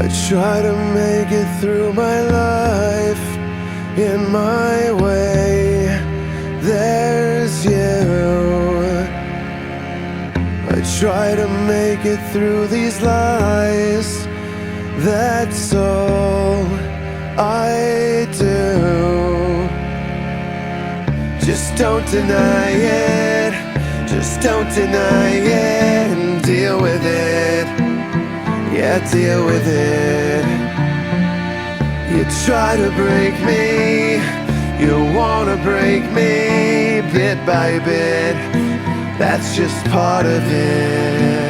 I try to make it through my life in my way. There's you. I try to make it through these lies. That's all I do. Just don't deny it. Just don't deny it, and deal with it. Yeah, deal with it. You try to break me, you wanna break me bit by bit. That's just part of it.